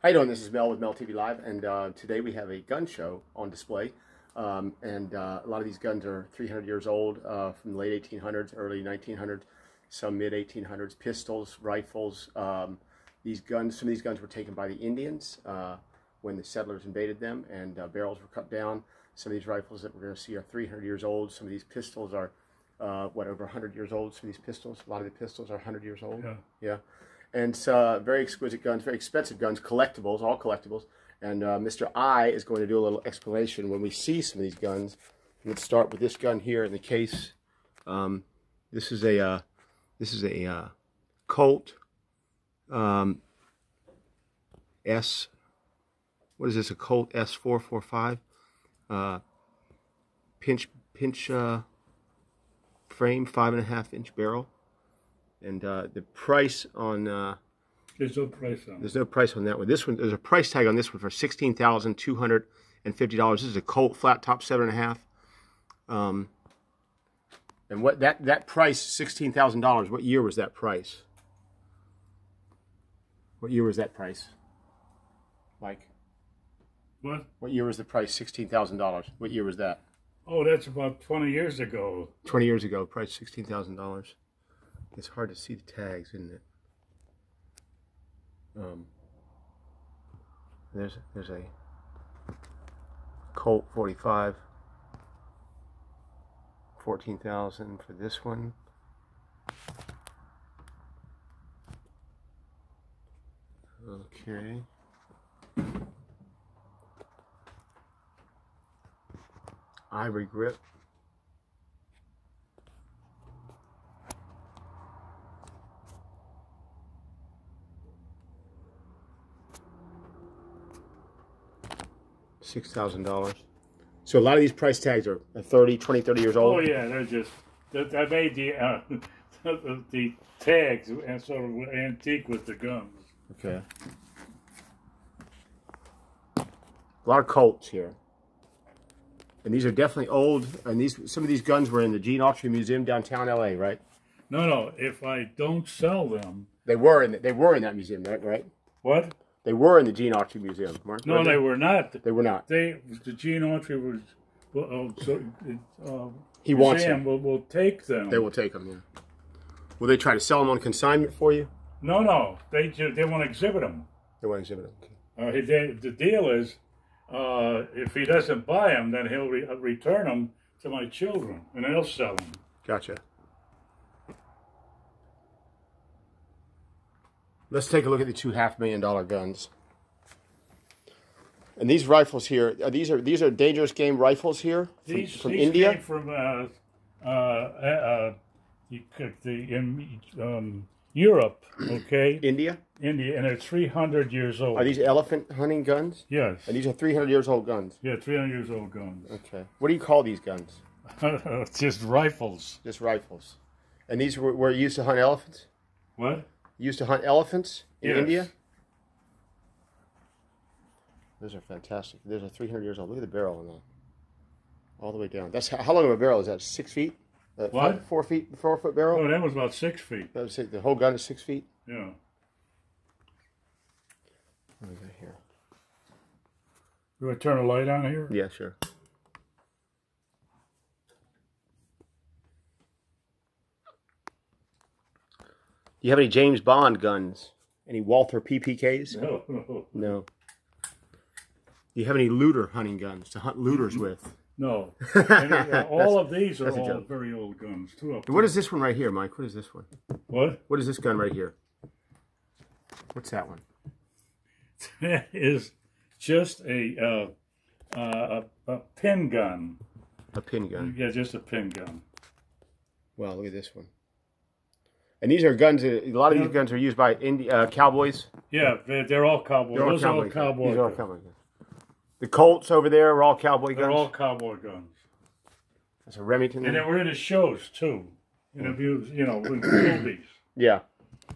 How you doing? This is Mel with Meltvlive, and today we have a gun show on display. A lot of these guns are 300 years old, from the late 1800s, early 1900s, some mid 1800s. Pistols, rifles. These guns, some of these guns were taken by the Indians when the settlers invaded them, and barrels were cut down. Some of these rifles that we're going to see are 300 years old. Some of these pistols are over 100 years old. Some of these pistols, a lot of the pistols are 100 years old. Yeah. And it's very exquisite guns, very expensive guns, collectibles, all collectibles. And Mr. I is going to do a little explanation when we see some of these guns. Let's start with this gun here in the case. This is a Colt S. What is this? A Colt S445 pinch frame, 5.5-inch barrel. And the price on there's no price on it. There's no price on that one. This one, there's a price tag on this one for $16,250. This is a Colt flat top 7.5. And what that price, $16,000. What year was that price? What year was that price, Mike? What? What year was the price? $16,000. What year was that? Oh, that's about 20 years ago. 20 years ago, price $16,000. It's hard to see the tags, isn't it? There's a Colt 45, 14,000 for this one. Okay. Ivory grip. $6,000. So a lot of these price tags are 30 years old. Oh yeah, they're just, I made the tags and sort of antique with the guns. Okay. A lot of Colts here. And these are definitely old, and some of these guns were in the Gene Autry Museum downtown LA, right? No, if I don't sell them. They were in that museum, right? What? They were in the Gene Autry Museum, weren't they? No, they were not. They were not. The Gene Autry was, he wants them. Will take them. They will take them, yeah. Will they try to sell them on consignment for you? No, they want to exhibit them. They want to exhibit them. Okay. The deal is, if he doesn't buy them, then he'll return them to my children, and they'll sell them. Gotcha. Let's take a look at the two $500,000 guns. And these rifles here, these are dangerous game rifles here from India. Came from Europe, okay? India, and they're 300 years old. Are these elephant hunting guns? Yes. And these are 300 years old guns? Yeah, 300 years old guns. Okay. What do you call these guns? Just rifles. Just rifles. And these were used to hunt elephants? What? Used to hunt elephants in India? Those are fantastic. Those are 300 years old. Look at the barrel on that. All the way down. That's how long of a barrel is that? 6 feet? What? 4 foot barrel? Oh, that was about 6 feet. That was the whole gun is 6 feet? Yeah. What do we got here? You want to turn a light on here? Yeah, sure. Do you have any James Bond guns? Any Walther PPKs? No. No. Do you have any looter hunting guns to hunt looters with? No. All of these are all very old guns. What is this one right here, Mike? What is this one? What? What is this gun right here? What's that one? That is just a pin gun. A pin gun? Yeah, just a pin gun. Wow, look at this one. And these are guns, a lot of these guns are used by cowboys? Yeah, they're all cowboys. Those are all cowboy guns. These are all cowboy guns. The Colts over there are all cowboy guns? They're all cowboy guns. That's a Remington. And they were in the shows, too. In movies. Yeah. A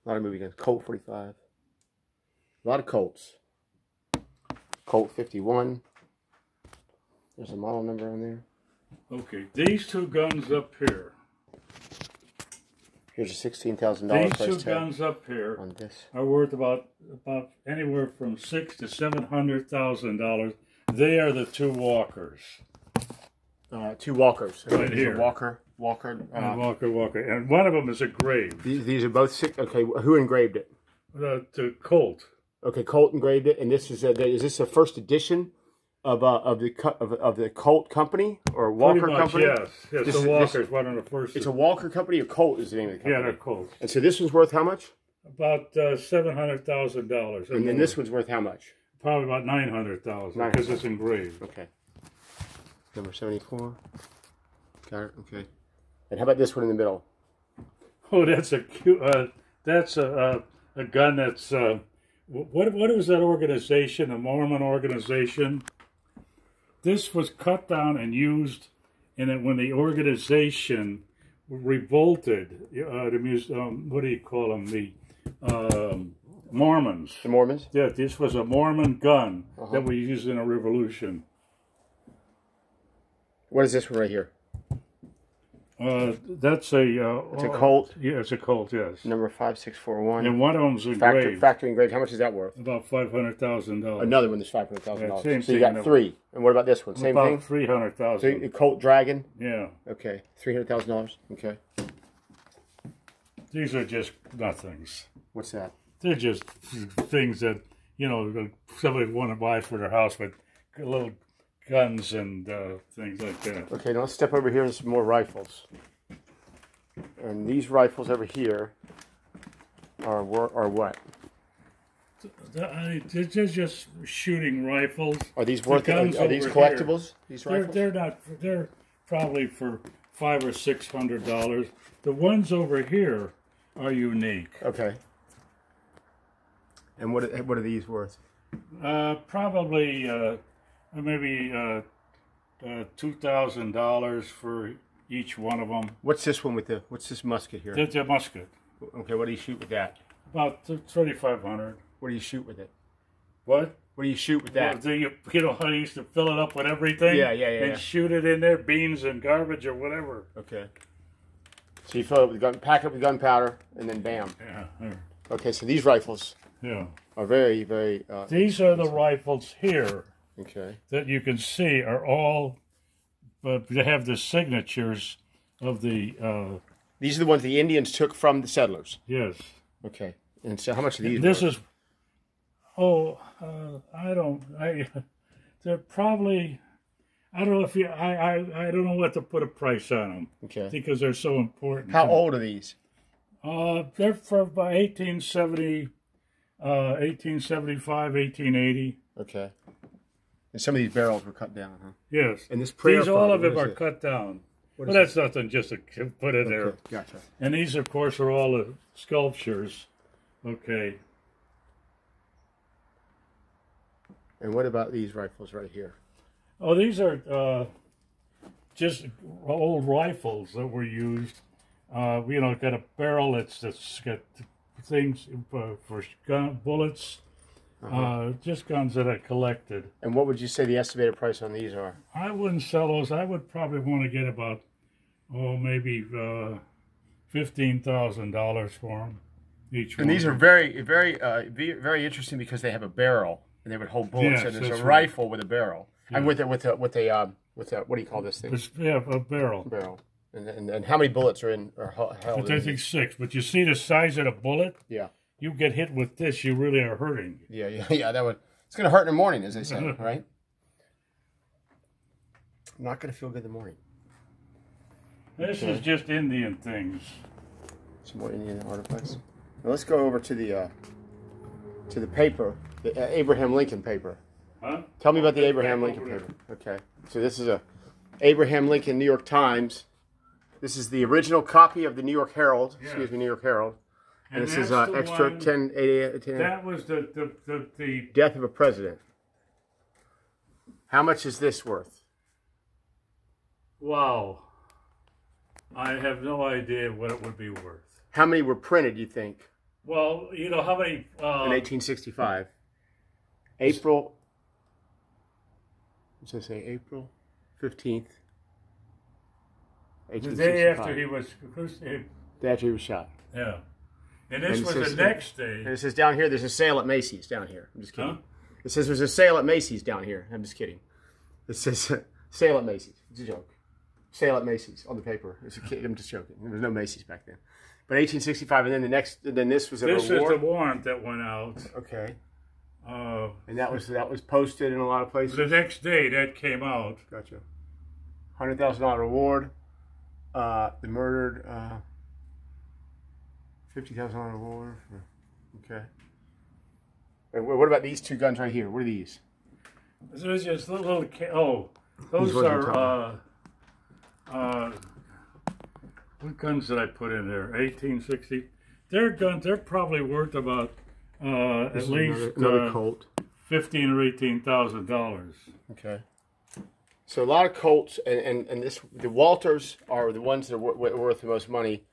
lot of movie guns. Colt 45. A lot of Colts. Colt 51. There's a model number on there. Okay, these two guns up here. Here's a $16,000 These price two tag guns up here on this. are worth about anywhere from $600,000 to $700,000. They are the two Walkers. Two Walkers. Right There's here. a Walker. Walker. And one of them is engraved. These are both six. Okay, who engraved it? The Colt. Okay, Colt engraved it, and this is this a first edition of the Colt company or Walker Pretty much, company? Yes, the Walker's one of the first. It's a Walker company, or Colt is the name of the company? Yeah, they're Colt. And so this one's worth how much? About $700,000. And then this one's worth how much? Probably about $900,000 because it's engraved. Okay. Number 74. Got it. Okay. And how about this one in the middle? Oh, that's a cute. That's a gun. That's what was that organization? A Mormon organization. This was cut down and used, and when the organization revolted, what do you call them? The Mormons. The Mormons? Yeah, this was a Mormon gun that we used in a revolution. What is this one right here? That's a... it's a Colt? Yeah, it's a Colt, yes. Number 5641. And one of them's engraved. Factory engraved. How much is that worth? About $500,000. Another one that's $500,000. Yeah, so you got three. And what about this one? Same about thing? About $300,000. So a Colt Dragon? Yeah. Okay. $300,000. Okay. These are just nothings. What's that? They're just things that, somebody would want to buy for their house with little guns and things like that. Okay, now let's step over here and some more rifles. And these rifles over here are what? They're just shooting rifles. Are these worth? Are these collectibles? These rifles? They're not. They're probably for $500 or $600. The ones over here are unique. Okay. And what are these worth? Probably maybe $2,000 for each one of them. What's this one with what's this musket here? It's a musket. Okay, what do you shoot with that? About $3,500. What do you shoot with it? What? What do you shoot with that? Well, I used to fill it up with everything. Yeah. And shoot it in there, beans and garbage or whatever. Okay. So you fill it with pack it with gunpowder, and then bam. Yeah. Okay, so these rifles are very, very... these are the rifles here. Okay. That you can see are all... they have the signatures of the... these are the ones the Indians took from the settlers? Yes. Okay. And so how much are these This worth? is... they're probably... I don't know if you... I don't know what to put a price on them. Okay. Because they're so important. How old are these? They're from about 1870, 1875, 1880. Okay. And some of these barrels were cut down, huh? Yes. And this prayer these, all of them are cut down. But that's nothing, just to put it there. Gotcha. And these, of course, are all the sculptures. Okay. And what about these rifles right here? Oh, these are just old rifles that were used. Got a barrel that's got things for bullets. Just guns that I collected. And what would you say the estimated price on these are? I wouldn't sell those. I would probably want to get about, maybe $15,000 for them each one. And these are very, very, very interesting because they have a barrel and they would hold bullets. Yes, and there's a right. rifle with a barrel. Yeah. And with a what do you call this thing? Yeah, a barrel. Barrel. And how many bullets are in or held? I think 6. But you see the size of the bullet? Yeah. You get hit with this, you really are hurting. Yeah. It's going to hurt in the morning, as they say, right? Not going to feel good in the morning. This is just Indian things. Some more Indian artifacts. Now let's go over to the paper, the Abraham Lincoln paper. Huh? Tell me about the Abraham Lincoln paper. Okay. So this is a Abraham Lincoln New York Times. This is the original copy of the New York Herald. Yeah. Excuse me, New York Herald. And this is that's the extra one- 10. That was the Death of a President. How much is this worth? wow. I have no idea what it would be worth. How many were printed, you think? Well, how many... In 1865. April... What's I say? April 15th. the day after he was... The after he was shot. Yeah. And this was the next day. And it says down here, there's a sale at Macy's down here. I'm just kidding. Huh? It says there's a sale at Macy's down here. I'm just kidding. It says sale at Macy's. It's a joke. Sale at Macy's on the paper. It's a kid. I'm just joking. There was no Macy's back then. But 1865, and then the next, then this was a reward. This is the warrant that went out. Okay. And that was posted in a lot of places. The next day that came out. Gotcha. $100,000 reward. The murdered. $50,000 reward. Okay. And what about these two guns right here? What are these? Those are just little. Oh, those are. What guns did I put in there? 1860. Their guns. They're probably worth about at least another Colt. $15,000 or $18,000. Okay. So a lot of Colts, and this the Walters are the ones that are worth the most money.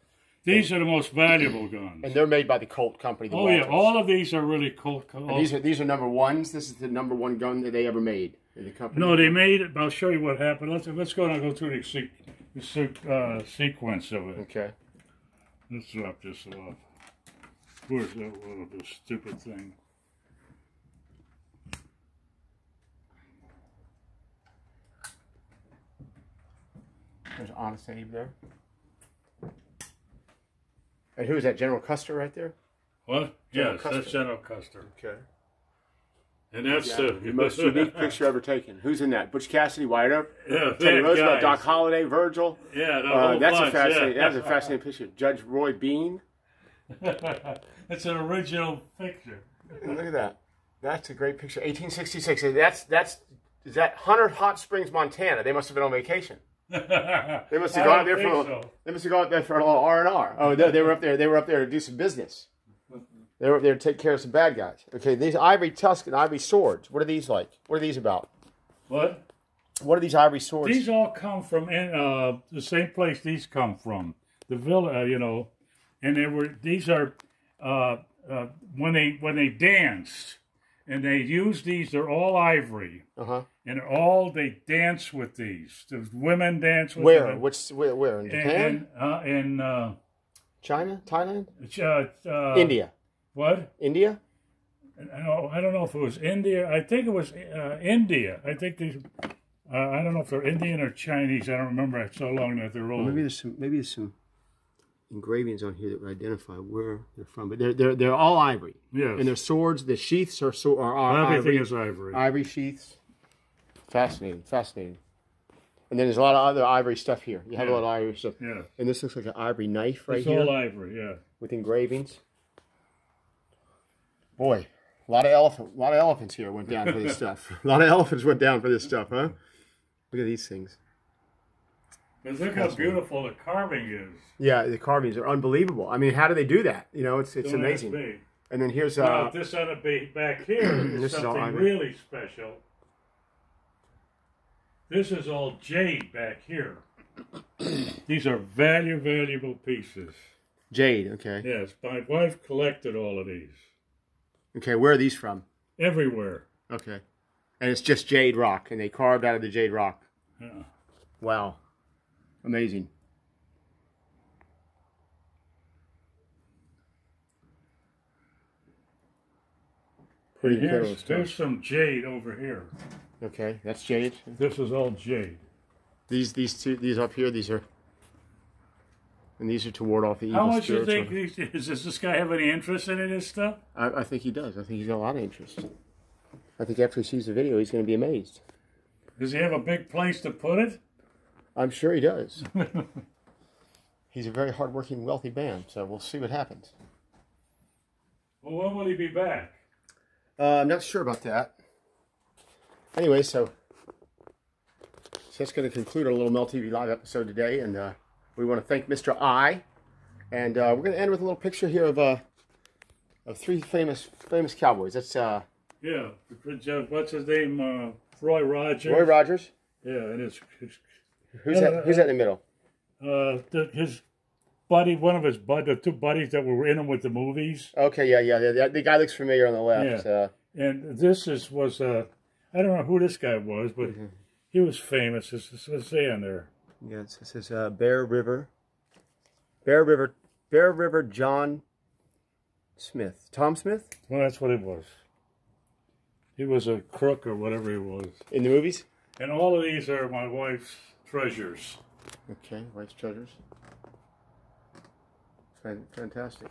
These are the most valuable guns, and they're made by the Colt company. The Walters. Yeah, all of these are really Colt. These are number ones. This is the number one gun that they ever made in the company. No, they made it. I'll show you what happened. Let's go through the sequence of it. Okay. Let's drop this off. Where's that this stupid thing? There's Honest Abe there. And who is that? General Custer right there? What? Yes, that's General Custer. Okay. And that's the most unique picture ever taken. Who's in that? Butch Cassidy, Wyatt Earp, yeah, Teddy Roosevelt, Doc Holliday, Virgil. Yeah, that's a fascinating picture. Judge Roy Bean. It's an original picture. Look at that. That's a great picture. 1866. Is that Hunter Hot Springs, Montana? They must have been on vacation. They must have gone there They must have gone there for a little R&R. Oh, they were up there. They were up there to do some business. They were up there to take care of some bad guys. Okay, these ivory tusk and ivory swords. What are these like? What are these about? What? What are these ivory swords? These all come from the same place these come from. The villa, you know. And these are when they danced. And they use these, they're all ivory. And they dance with these. The women dance with them. Where? In Japan? In China? Thailand? India. What? India? I don't know if it was India. I think it was India. I think these, I don't know if they're Indian or Chinese. I don't remember. It's so long that they're old. Well, maybe there's some engravings on here that would identify where they're from, but they're all ivory. Yes. And their swords, the sheaths are everything is ivory. Ivory sheaths. Fascinating. And then there's a lot of other ivory stuff here. You have a lot of ivory stuff. Yeah. And this looks like an ivory knife right here. It's all ivory, yeah. With engravings. Boy, a lot of elephants here went down for this stuff. A lot of elephants went down for this stuff, huh? Look at these things. But look how beautiful the carving is. Yeah, the carvings are unbelievable. I mean, how do they do that? You know, it's amazing. And then here's now, this on the back here is something really special. This is all jade back here. These are valuable pieces. Jade, okay. Yes, my wife collected all of these. Okay, where are these from? Everywhere. Okay. And it's just jade rock, and they carved out of the jade rock. Yeah. Wow. Amazing. There's some jade over here. Okay, that's jade. This is all jade. These up here, these are to ward off the evil spirits. How much do you think, does this guy have any interest in this stuff? I think he does. I think he's got a lot of interest. I think after he sees the video, he's going to be amazed. Does he have a big place to put it? I'm sure he does. He's a very hardworking, wealthy man, so we'll see what happens. Well, when will he be back? I'm not sure about that. Anyway, so that's going to conclude our little MelTV Live episode today, and we want to thank Mr. I, and we're going to end with a little picture here of three famous cowboys. That's yeah, what's his name? Roy Rogers. Roy Rogers. Yeah, and it's who's that in the middle? His buddy, one of his the two buddies that were in him with the movies. Okay, yeah. The guy looks familiar on the left. Yeah. And this was I don't know who this guy was, but he was famous. Let's say on there. Yeah, it says Bear River Bear River John Smith. Tom Smith? Well, that's what it was. He was a crook or whatever he was. In the movies? And all of these are my wife's treasures. Okay, wife's treasures. Fantastic.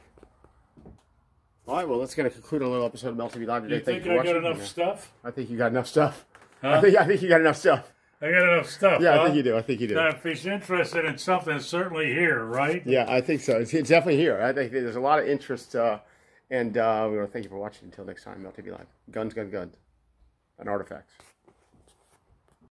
All right, well, that's going to conclude a little episode of MelTV Live today. You think I got enough stuff? I think you got enough stuff. Huh? I think you got enough stuff. I got enough stuff. Yeah, huh? I think you do. I think you do. Now, if he's interested in something, it's certainly here, right? Yeah, I think so. It's definitely here. I think there's a lot of interest, and we want to thank you for watching. Until next time, MelTV Live. Guns, guns, guns, and artifacts.